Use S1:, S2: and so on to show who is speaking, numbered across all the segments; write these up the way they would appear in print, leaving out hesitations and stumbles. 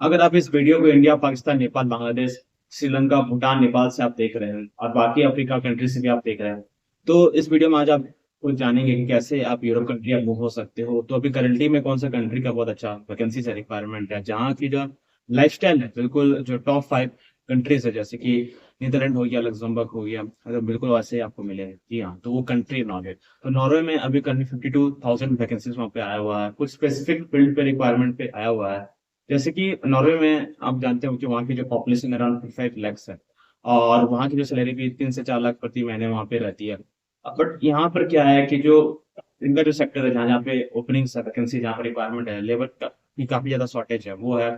S1: अगर आप इस वीडियो को इंडिया, पाकिस्तान, नेपाल, बांग्लादेश, श्रीलंका, भूटान, नेपाल से आप देख रहे हैं और बाकी अफ्रीका कंट्री से भी आप देख रहे हैं, तो इस वीडियो में आज आप कुछ जानेंगे कि कैसे आप यूरोप कंट्री आप मूव हो सकते हो। तो अभी करंटली में कौन सा कंट्री का बहुत अच्छा वैकेंसी से रिक्वायरमेंट है, जहाँ की जो लाइफस्टाइल है बिल्कुल जो टॉप 5 कंट्रीज है, जैसे कि नीदरलैंड हो गया, लग्जमबर्ग हो गया, अगर बिल्कुल वैसे ही आपको मिले। जी हाँ, तो वो कंट्री नॉर्वे। तो नॉर्वे में अभी करंटली 52,000 वैकेंसीज वहाँ पे आया हुआ है, कुछ स्पेसिफिक फील्ड पे रिक्वायरमेंट पे आया हुआ है। जैसे कि नॉर्वे में आप जानते हो कि वहाँ की जो पॉपुलेशन अराउंड 55 lakhs है, और वहाँ की जो सैलरी भी 3 से 4 लाख प्रति महीने वहाँ पे रहती है। बट यहाँ पर क्या है कि जो इनका जो सेक्टर है, जहाँ जहाँ पे ओपनिंग्स है, वैकेंसी जहाँ पर रिक्वायरमेंट है, लेबर की काफी ज्यादा शॉर्टेज है, वो है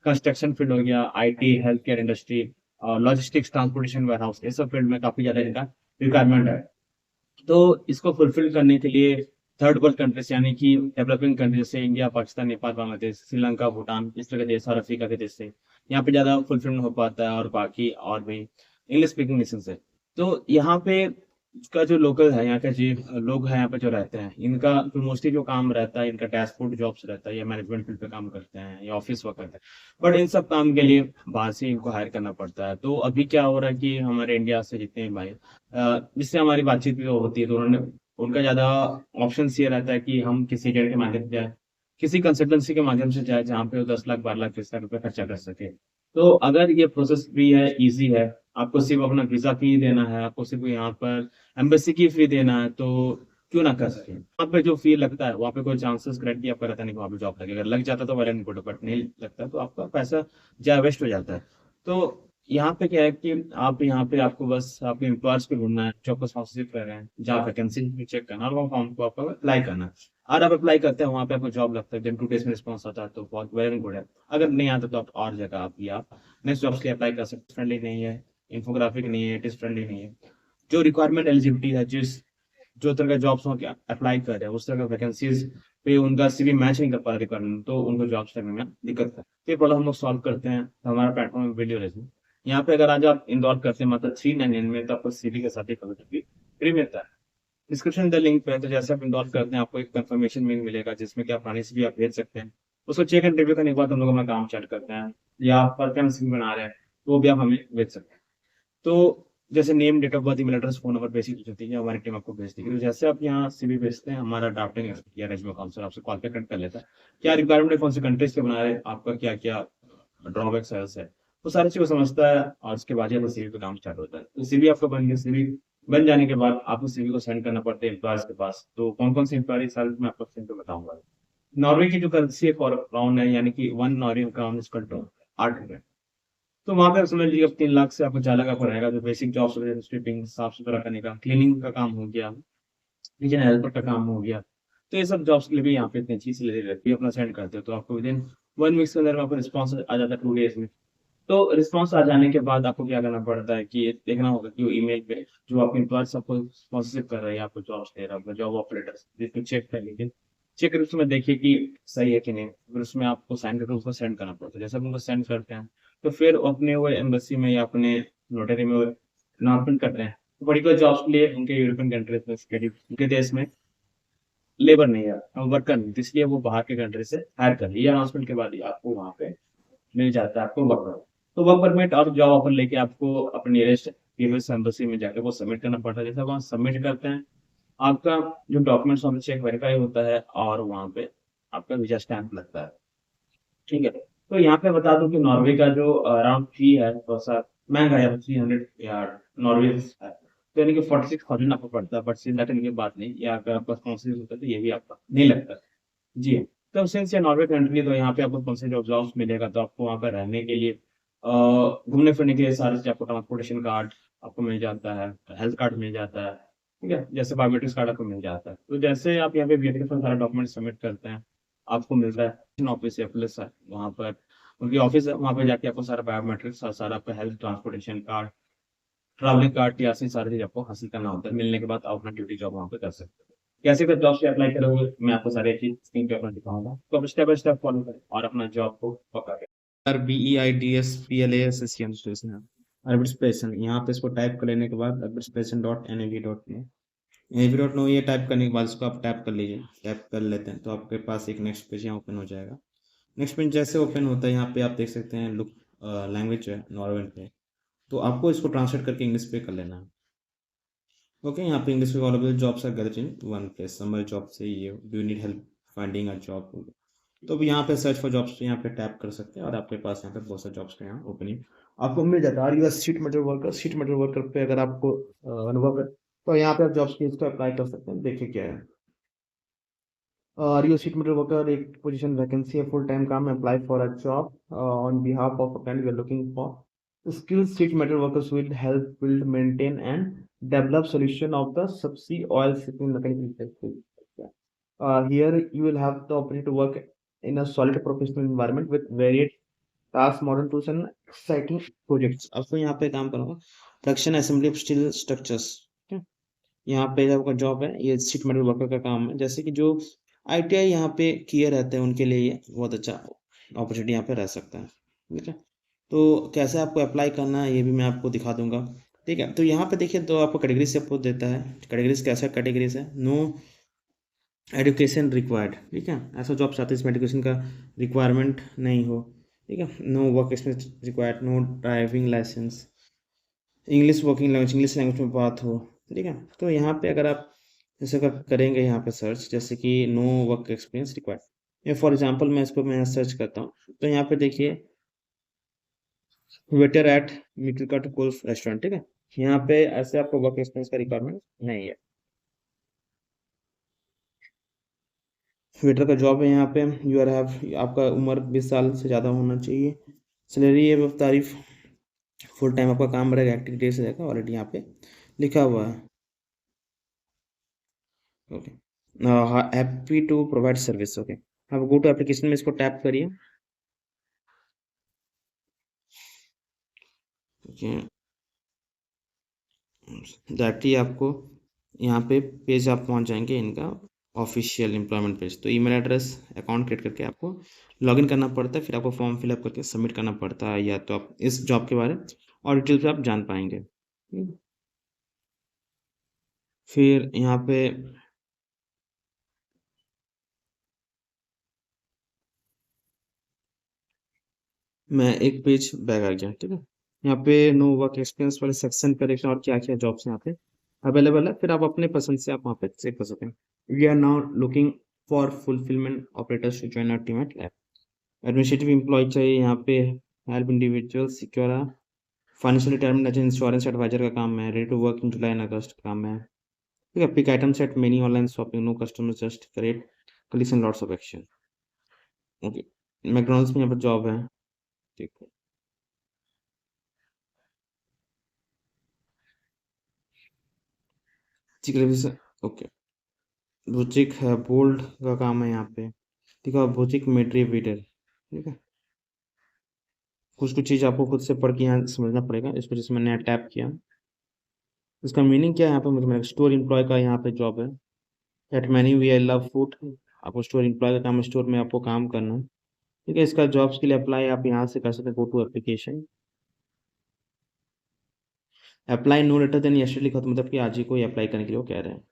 S1: कंस्ट्रक्शन फील्ड हो गया, IT, health care industry, logistics, transportation, warehouse, ये सब फील्ड में काफी ज्यादा इनका रिक्वायरमेंट है। तो इसको फुलफिल करने के लिए थर्ड वर्ल्ड कंट्रीज यानी कि डेवलपिंग कंट्री जैसे इंडिया, पाकिस्तान, नेपाल, बांग्लादेश, श्रीलंका, भूटान, इस तरह के देश और अफ्रीका के देश से यहाँ पे ज्यादा फुलफिल हो पाता है, और बाकी और भी इंग्लिश स्पीकिंग नेशन से। तो यहाँ पे का जो लोकल है, यहाँ का जो लोग हैं यहाँ पे जो रहते हैं, इनका जो मोस्टली जो काम रहता है, इनका ट्रांसपोर्ट जॉब्स रहता है, या मैनेजमेंट फील्ड पे काम करते हैं, या ऑफिस वर्क करते हैं। बट इन सब काम के लिए बाहर से इनको हायर करना पड़ता है। तो अभी क्या हो रहा है कि हमारे इंडिया से जितने भी भाई जिससे हमारी बातचीत भी होती है, तो उन्होंने उनका ज्यादा ऑप्शन ये रहता है कि हम किसी एजेंट के माध्यम से जाए, किसी कंसल्टेंसी के माध्यम से जाए, जहाँ पे वो 10 लाख, 12 लाख, 20 लाख रुपए खर्चा कर सके। तो अगर ये प्रोसेस भी है, इजी है, आपको सिर्फ अपना वीजा फी देना है, आपको सिर्फ यहाँ पर एम्बेसी की फी देना है, तो क्यों ना कर सके। वहाँ पे जो फी लगता है, वहाँ पे कोई चांसेस गारंटी आपका रहता नहीं कि वहाँ पे जॉब लगेगा। लग जाता तो वेल एंड गुड, बट नहीं लगता तो आपका पैसा जा वेस्ट हो जाता है। तो यहाँ पे क्या है कि आप यहाँ पे आपको बस आपके एम्प्लॉयर्स को ढूंढना है जो आपको स्पॉन्सरशिप कर रहे हैं, जहाँ वैकेंसी भी चेक करना है, और वो फॉर्म को आपको अप्लाई करना है। और आप अप्लाई करते हैं, वहाँ पे आपको जॉब लगता है, दिन 2 डेज में रिस्पॉन्स आता है, तो बहुत वेल एंड गुड है। अगर नहीं आता तो आप और जगह आप नेक्स्ट जॉब्स के लिए अप्लाई कर सकते। फ्रेंडली नहीं है, इन्फोग्राफिक नहीं है, इट इज फ्रेंडली नहीं है। जो रिक्वायरमेंट एलिजिबिलिटी है, जिस जो तरह का जॉब्स हो अप्लाई कर रहे हैं, उस तरह का वैकेंसीज पे उनका सीवी मैच नहीं कर पा रहा रिक्वायरमेंट, तो उनको जॉब्स लगने में दिक्कत है। तो ये प्रॉब्लम हम लोग सॉल्व करते हैं। तो हमारा प्लेटफॉर्म है वीडियो रेज्यूमे। यहाँ पे अगर आज आप इंदौर करते हैं मतलब 399 में, तो आपको सीवी के साथ ही कवर भी फ्री मिलता है। डिस्क्रिप्शन द लिंक पे है, तो जैसे आप इंदौर करते हैं, आपको एक कंफर्मेशन मेल मिलेगा, जिसमें कि आप पुरानी सीवी आप भेज सकते हैं। उसको चेक एंड रिव्यू करने के बाद हम लोग अपना काम स्टार्ट करते हैं। या आप पर टाइम सीवी बना रहे हैं, तो वो भी आप हमें भेज सकते हैं। तो जैसे name, date of birth, email address, phone number, basic जो चीजें हमारी टीम आपको भेज देगी। तो जैसे आप यहाँ सीवी भेजते हैं, हमारा ड्राफ्टिंग या रेज्यूमे काउंसलर आपसे कॉल पे कनेक्ट कर लेता है। क्या रिक्वायरमेंट है, कौन से कंट्रीज के बना रहे हैं, आपका क्या क्या ड्रॉबैक्स है, वो सारी चीजें समझता है, और उसके बाद ही आपका सीवी पे काम स्टार्ट होता है। तो सीवी आपका बन गया। सीवी बन जाने के बाद आपको सीवी को सेंड करना पड़ता है एम्प्लॉयर्स के पास। तो कौन कौन सी एम्प्लॉय साल मैं आपको सेंड बताऊंगा। नॉर्वे की जो करेंसी है क्राउन है, यानी कि 1 Norway crown is equal to 8 रुपए। तो वहां पे समझ लीजिए अब 3 लाख से आपको 4 लाख आपको रहेगा। जो बेसिक जॉब्स वगैरह, स्वीपिंग, साफ सुथरा करने का, क्लीनिंग का काम हो गया, किचन हेल्पर का काम हो गया, तो ये सब जॉब्स के लिए भी यहाँ पे इतनी अच्छी सैलरी रहती है। अपना सेंड करते हो तो आपको विदिन 1 वीक के अंदर में आपको रिस्पॉन्स आ जाता है, 2 डेज में। तो रिस्पॉन्स आ जाने के बाद आपको क्या करना पड़ता है कि ये देखना होगा कि वो ईमेल पे जो आपके एम्प्लॉयर आपको स्पॉन्सरशिप कर रहे हैं, आपको जॉब्स दे रहा है, जॉब ऑफर लेटर्स, जिसको चेक कर लीजिए। चेक करके उसमें देखिए कि सही है कि नहीं, फिर उसमें आपको साइन करके उसको सेंड करना पड़ता है। जैसे आप उनको सेंड करते हैं, तो फिर वो अपने वो एम्बेसी में या अपने नोटरी में अनाउंसमेंट करते हैं। तो पर्टिकुलर जॉब्स के लिए उनके यूरोपियन कंट्रीज में, उनके देश में लेबर नहीं है, वर्कर नहीं, तो इसलिए वो बाहर के कंट्री से हायर कर रही है। अनाउंसमेंट के बाद ही आपको वहाँ पे मिल जाता है आपको वर्क परमिट। तो वर्क परमिट और जॉब ऑफर लेके आपको अपने नियरेस्ट यूएस एम्बेसी में जाकर वो सबमिट करना पड़ता है। जैसे वहाँ सबमिट करते हैं, आपका जो डॉक्यूमेंट्स होने चेक वेरीफाई होता है, और वहाँ पे आपका वीजा स्टैंप लगता है। ठीक है। तो यहाँ पे बता दूं कि नॉर्वे का जो अराउंड फी है, थोड़ा सा महंगा है, 300 या नॉर्वे है, तो यानी कि 46,000 आपको पड़ता है। बट चिंता करने की बात नहीं, या अगर आपका स्पॉन्सरशिप होता है तो ये भी आपका नहीं लगता। जी। तो सिंस ये नॉर्वे कंट्री है, तो यहाँ पे आपको स्पॉन्सरशिप ऑफ जॉब्स मिलेगा, तो आपको वहाँ पर रहने के लिए, घूमने फिरने के लिए सारे चीज़, आपको ट्रांसपोर्टेशन कार्ड आपको मिल जाता है, हेल्थ कार्ड मिल जाता है। ठीक है, जैसे बायोमेट्रिक्स कार्ड आपको मिल जाता है। तो जैसे आप यहाँ पे वीआईपी के सारे डॉक्यूमेंट सबमिट करते हैं, आपको मिलता है ऑफिस या पुलिस है वहाँ पर, उनकी ऑफिस है, वहाँ पे जाके आपको सारा बायोमेट्रिक्स और सारा आपका health, transportation card, travelling card, या ऐसी सारी चीज आपको हासिल करना होता है। मिलने के बाद आप अपना ड्यूटी जॉब वहाँ पे कर सकते हो। कैसे कर जॉब से अप्लाई करोगे, मैं आपको सारी चीज स्क्रीन पे अपना दिखाऊंगा, तो आप स्टेप बाय स्टेप फॉलो करें और अपना जॉब को पक्का करें। BEIDSPLASSEN स्टेशन है, एडवर्टाइजेशन, यहाँ पे इसको टाइप कर लेने के बाद advertisement.nav.in, nav.no, ये टाइप करने के बाद इसको आप टैप कर लीजिए। टैप कर लेते हैं तो आपके पास एक नेक्स्ट पेज यहाँ ओपन हो जाएगा। नेक्स्ट पेज जैसे ओपन होता है, यहाँ पे आप देख सकते हैं लुक लैंग्वेज है नॉर्वेन पे, तो आपको इसको ट्रांसलेट करके इंग्लिश पे कर लेना है। ओके, यहाँ पे इंग्लिश में available jobs are gathered in one place, summer job से ये do you need help finding a job. तो अभी यहाँ पे सर्च फॉर जॉब्स यहाँ पे टैप कर सकते हैं और आपके पास यहाँ पे बहुत सारे जॉब्स का यहाँ ओपनिंग आपको मिल जाता है। और you sheet metal worker, sheet metal worker पे अगर आपको अनुभव है तो यहाँ पे आप जॉब्स की इसको अप्लाई कर सकते हैं। देखिए क्या है, रियो शीट मेटल वर्कर एक पोजीशन वैकेंसी है, फुल टाइम काम है, apply for a job on behalf of a client we are looking for skilled sheet metal workers will help build, maintain and develop solution of the subsea oil shipping mechanical industry. Here you will have the opportunity to work in a solid professional environment with varied tasks, modern tools and exciting projects. आपको यहाँ पे काम करना होगा production assembly of steel structures. यहाँ पे आपका job है, ये शीट मेटल वर्कर का काम है। जैसे कि जो आईटीआई यहाँ पे किए रहते हैं उनके लिए ये बहुत अच्छा अपॉर्चुनिटी यहाँ पे रह सकता है। ठीक है, तो कैसे आपको अप्लाई करना है ये भी मैं आपको दिखा दूंगा। ठीक है, तो यहाँ पे देखिए तो आपको कैटेगरी से आपको देता है, कैटेगरीज कैसा कैटेगरीज है, नो एजुकेशन रिक्वायर्ड। ठीक है, ऐसा जॉब चाहते हैं इसमें एजुकेशन का रिक्वायरमेंट नहीं हो। ठीक है, no work experience required, no driving licence, English working language, English language में बात हो। ठीक है, तो यहाँ पे अगर आप जैसे करेंगे यहाँ पे सर्च, जैसे कि no work experience required, for example मैं इसको मैं सर्च करता हूँ तो यहाँ पे देखिए waiter at meter cut golf restaurant. ठीक है, यहाँ पे ऐसे आपको वर्क एक्सपीरियंस का रिक्वायरमेंट नहीं है। वेटर का जॉब है यहाँ पे, यू आर हैव आपका उम्र 20 साल से ज़्यादा होना चाहिए। सैलरी है तारीफ, फुल टाइम आपका काम रहेगा, एक्टिविटीज रहेगा, ऑलरेडी यहाँ पे लिखा हुआ है। Okay, happy to provide service. Okay, आप गो टू एप्लीकेशन में इसको टैप करिए। ओके, दैट ही आपको यहाँ पे पेज आप पहुँच जाएंगे इनका ऑफिशियल एम्प्लॉयमेंट पेज। तो ईमेल एड्रेस अकाउंट क्रिएट करके आपको लॉगिन करना पड़ता है, फिर आपको फॉर्म फिलअप करके सबमिट करना पड़ता है, या तो आप इस जॉब के बारे में और डिटेल पे आप जान पाएंगे। फिर यहाँ पे मैं एक पेज बैक आ गया। ठीक है, यहाँ पे नो वर्क एक्सपीरियंस वाले सेक्शन पे देखना और क्या क्या जॉब्स यहाँ पे अवेलेबल है, फिर आप अपने पसंद से आप वहाँ पे चेक कर सकते हैं। We are now looking for fulfilment operators to join our team at lab. Administrative employ चाहिए यहाँ पे, help individual secure financial retirement as insurance advisor का काम है, ready to work in July and August का काम है। ठीक है, pick item set many online shopping, no customer just create collision lots of action. Okay, McDonald's में यहाँ पर जॉब है। ठीक है, चिकन, ओके, बुचिक है, बोल्ड का काम है यहाँ पे। ठीक है, बुचिक मेट्री वीडर। ठीक है, कुछ कुछ चीज़ आपको खुद से पढ़ के यहाँ समझना पड़ेगा। इस वजह से मैंने यहाँ टैप किया। इसका मीनिंग क्या है यहाँ पे, मुझे स्टोर एम्प्लॉय का यहाँ पे जॉब है। At many we I love food, आपको स्टोर एम्प्लॉय का काम है, स्टोर में आपको काम करना है। ठीक है, इसका जॉब्स के लिए अप्लाई आप यहाँ से कर सकते हैं, go to application, apply no letter then yesterday लिखा, तो मतलब कि आज ही कोई अप्लाई करने के लिए वो कह रहे हैं।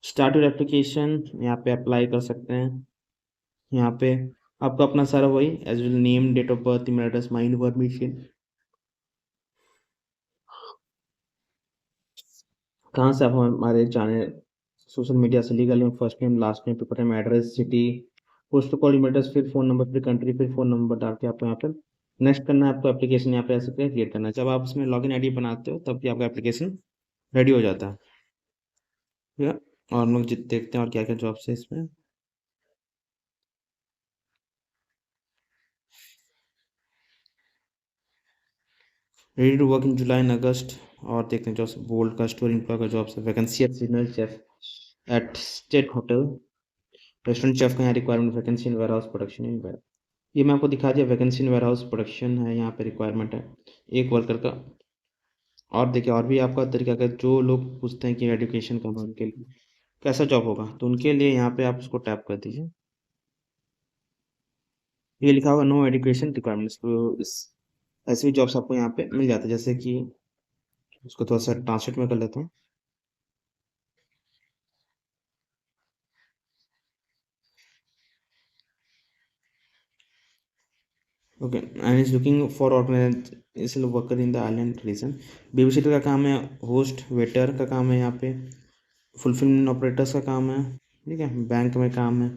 S1: स्टार्ट योर एप्लीकेशन, यहाँ पे अप्लाई कर सकते हैं। यहाँ पे आपको अपना सारा वही as well name, date of birth, email address, my information, कहाँ से आप हमारे जाने सोशल मीडिया से, legal name, first name, last name, paper name, address, city, postal code, email address, फिर फोन नंबर, फिर कंट्री, फिर फोन नंबर डाल के आपको यहाँ पर नेक्स्ट करना है। आपको एप्लीकेशन यहाँ पे ऐसे क्रिएट करना है। जब आप इसमें लॉगिन आईडी बनाते हो तब भी आपका एप्लीकेशन रेडी हो जाता है। ठीक है, और हम लोग देखते हैं और क्या क्या जॉब्स है इसमें। Ready to work in July and August, और देखते हैं जॉब्स, बोल्ड का स्टोर एम्प्लॉय का जॉब्स है, वैकेंसी है seasonal chef at state hotel, restaurant chef का यहाँ requirement, vacancy in warehouse production in where, ये मैं आपको दिखा दिया, vacancy in warehouse production है यहाँ पे रिक्वायरमेंट है एक वर्कर का। और देखिए और भी आपका तरीका, अगर जो लोग पूछते हैं कि एजुकेशन का उनके लिए कैसा जॉब होगा, तो उनके लिए यहाँ पे आप उसको टैप कर दीजिए। ये लिखा होगा नो एजुकेशन रिक्वायरमेंट्स, तो इस ऐसे भी जॉब्स आपको यहाँ पे मिल जाते हैं। जैसे कि उसको थोड़ा सा ट्रांसलेट में कर लेता हूँ।
S2: Okay and is looking for organisation worker in the island region. Baby sitter का काम है, होस्ट वेटर का काम है, यहाँ पे फुलफिलमेंट ऑपरेटर्स का काम है, ठीक है, बैंक में काम है,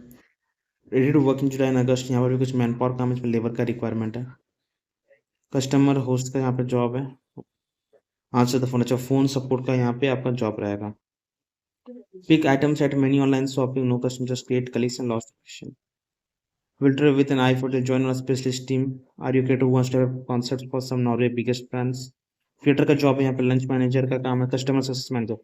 S2: ready to work in July and August, यहाँ पर भी कुछ मैन पावर काम है, इसमें लेबर का रिक्वायरमेंट है, कस्टमर होस्ट का यहाँ पे जॉब है, आंसर द फोन, अच्छा फोन सपोर्ट का यहाँ पे आपका जॉब रहेगा, pick items at many online shopping, no customer just create collection lost question, filter with an eye for the join our specialist team, are you okay to one step concepts for some Norway biggest brands। Filter का job है यहाँ पे, lunch manager का काम है, customer success manager,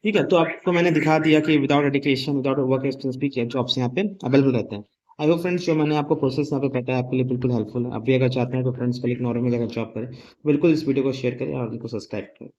S2: ठीक है। तो आपको मैंने दिखा दिया कि without education without work experience भी जॉब्स यहाँ पे अवेलेबल रहते हैं। आई होप फ्रेंड्स जो मैंने आपको प्रोसेस यहाँ पे बताया आपके लिए बिल्कुल हेल्पफुल है। आप भी अगर चाहते हैं तो फ्रेंड्स कलीग नॉर्वे में जाकर जॉब करें, बिल्कुल इस वीडियो को शेयर करें और उनको सब्सक्राइब करें।